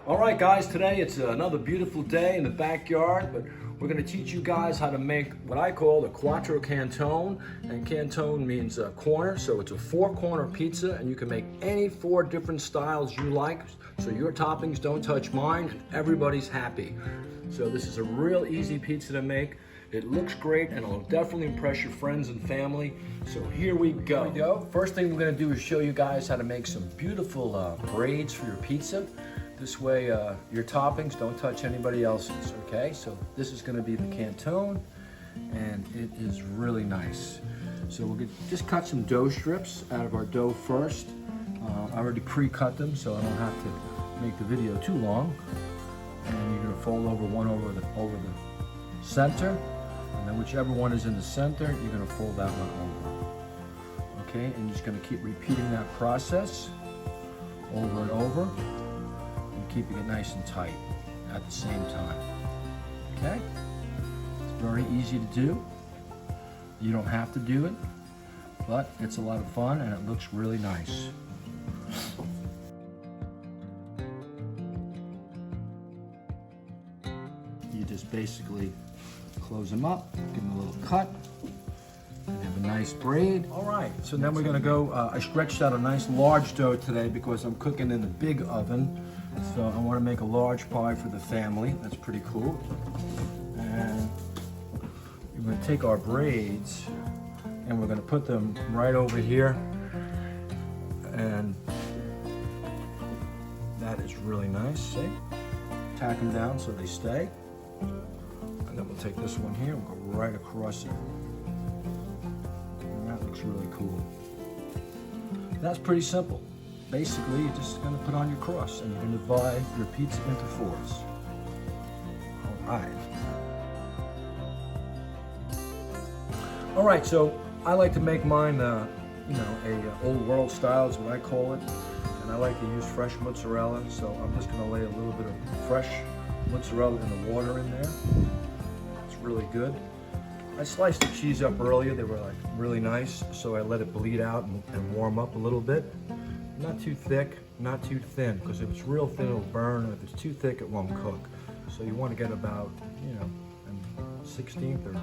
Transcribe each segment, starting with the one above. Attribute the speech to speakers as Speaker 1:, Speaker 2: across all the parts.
Speaker 1: All right, guys, today it's another beautiful day in the backyard, but we're going to teach you guys how to make what I call the Quatro Cantoni. And Cantoni means corner, so it's a 4-corner pizza, and you can make any 4 different styles you like, so your toppings don't touch mine, and everybody's happy. So this is a real easy pizza to make. It looks great, and it'll definitely impress your friends and family. So here we go. First thing we're going to do is show you guys how to make some beautiful braids for your pizza. This way your toppings don't touch anybody else's, okay? So this is gonna be the Cantoni, and it is really nice. So we'll just cut some dough strips out of our dough first. I already pre-cut them, so I don't have to make the video too long. And you're gonna fold over one over the center, and then whichever one is in the center, you're gonna fold that one over. Okay, and you're just gonna keep repeating that process over and over. Keeping it nice and tight at the same time. Okay? It's very easy to do. You don't have to do it, but it's a lot of fun and it looks really nice. You just basically close them up, give them a little cut, and have a nice braid. All right, so then we're gonna go, I stretched out a nice large dough today because I'm cooking in the big oven. So I want to make a large pie for the family. That's pretty cool. And we're going to take our braids and we're going to put them right over here. And that is really nice. See? Tack them down so they stay. And then we'll take this one here and go right across it. And that looks really cool. That's pretty simple. Basically, you're just going to put on your cross and you're going to divide your pizza into 4s. All right, so I like to make mine, a old world style is what I call it. And I like to use fresh mozzarella, so I'm just going to lay a little bit of fresh mozzarella in the water in there. It's really good. I sliced the cheese up earlier. They were like really nice, so I let it bleed out and warm up a little bit. Not too thick, not too thin, because if it's real thin, it'll burn, and if it's too thick, it won't cook. So you want to get about, a 1/16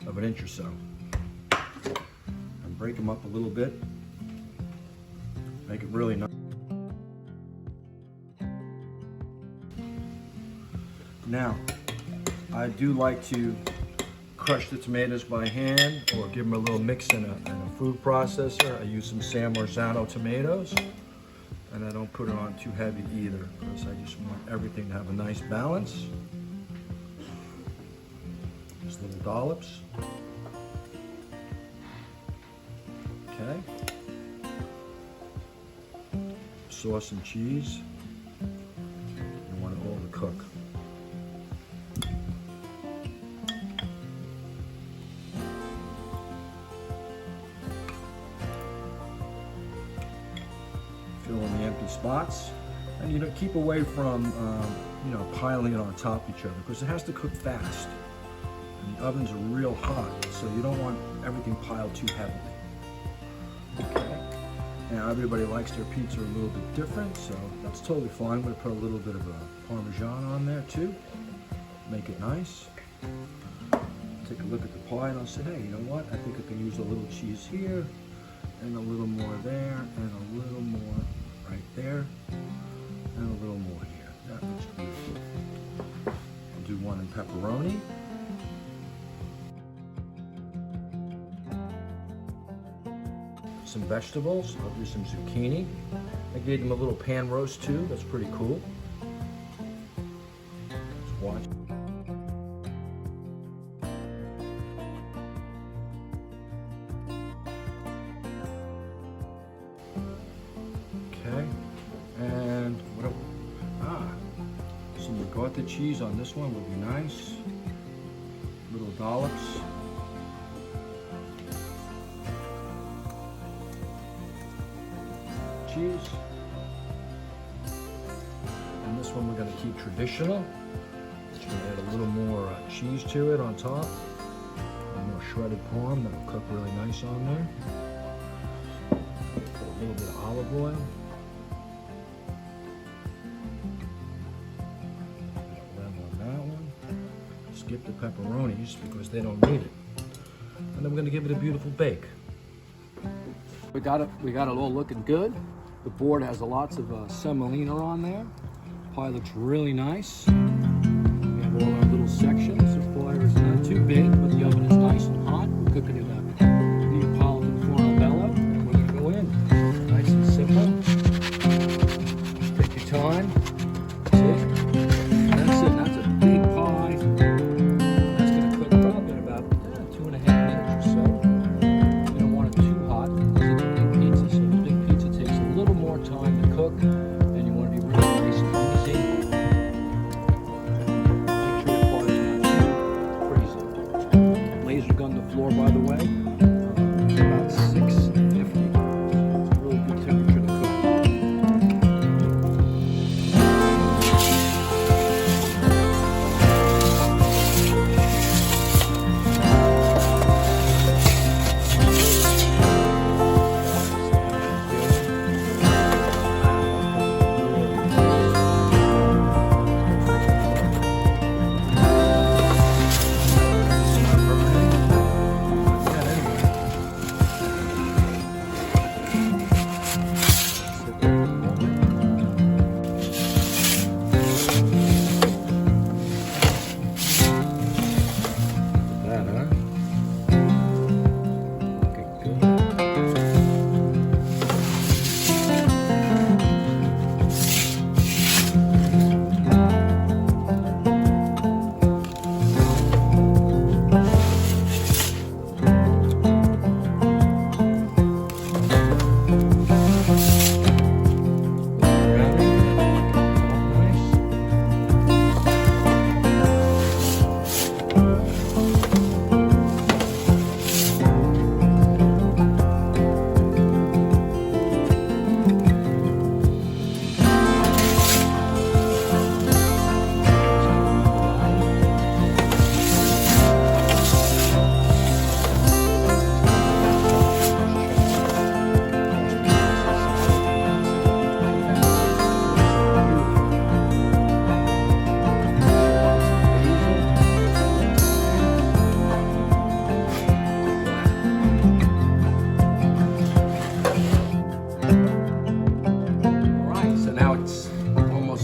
Speaker 1: of an inch or so. And break them up a little bit. Make it really nice. Now, I do like to crush the tomatoes by hand or give them a little mix in a food processor. I use some San Marzano tomatoes, and I don't put it on too heavy either because I just want everything to have a nice balance. Just little dollops. Okay. Sauce and cheese. You want it all to cook. Fill in the empty spots, and you keep away from piling it on top of each other because it has to cook fast. And the ovens are real hot, so you don't want everything piled too heavily. Okay. Now everybody likes their pizza a little bit different, so that's totally fine. I'm going to put a little bit of parmesan on there too. Make it nice. Take a look at the pie and I'll say, hey, you know what? I think I can use a little cheese here, and a little more there, and a little more right there, and a little more here. That looks beautiful. I'll do one in pepperoni. Some vegetables. I'll do some zucchini. I gave them a little pan roast too. That's pretty cool. Let's watch. Okay, and some ricotta cheese on this one would be nice. Little dollops. Cheese. And this one we're going to keep traditional. Just going to add a little more cheese to it on top. A more shredded parm that will cook really nice on there. Put a little bit of olive oil. skip the pepperonis because they don't need it. And then we're gonna give it a beautiful bake. We got it all looking good. The board has lots of semolina on there. Pie looks really nice. We have all our little sections. The fire is not too big, but the oven is nice and hot. We're cooking in a Neapolitan forno bello, and we're gonna go in. Nice and simple. Take your time. That's it. That's it. That's a big pie. That's gonna cook probably in about 2.5 minutes or so. You don't want it too hot because it's a big pizza. So the big pizza takes a little more time to cook, and you want to be really nice and easy. Make sure your pie is not too crazy. Laser gun the floor, by the way. About 650. It's a really good temperature to cook.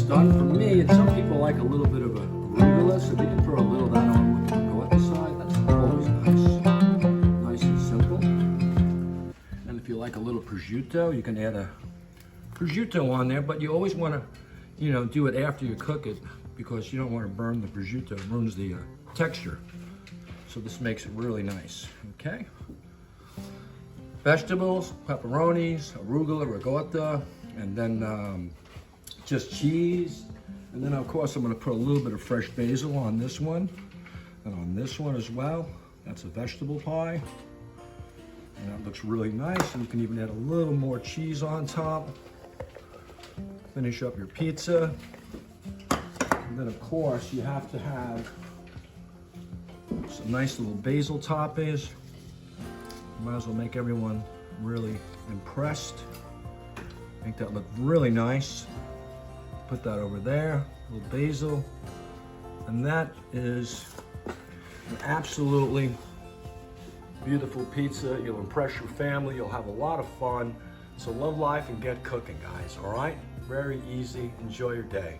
Speaker 1: Done for me, and some people like a little bit of arugula, so we can throw a little of that on with the north side. That's always nice and simple. And if you like a little prosciutto, you can add a prosciutto on there, but you always want to, do it after you cook it because you don't want to burn the prosciutto. It ruins the texture. So this makes it really nice. Okay. Vegetables, pepperonis, arugula, ricotta, and then just cheese. And then of course I'm gonna put a little bit of fresh basil on this one and on this one as well. That's a vegetable pie. And that looks really nice. And you can even add a little more cheese on top. Finish up your pizza. And then of course you have to have some nice little basil toppings. Might as well make everyone really impressed. Make that look really nice. Put that over there, a little basil. And that is an absolutely beautiful pizza. You'll impress your family, you'll have a lot of fun. So love life and get cooking, guys, all right? Very easy, enjoy your day.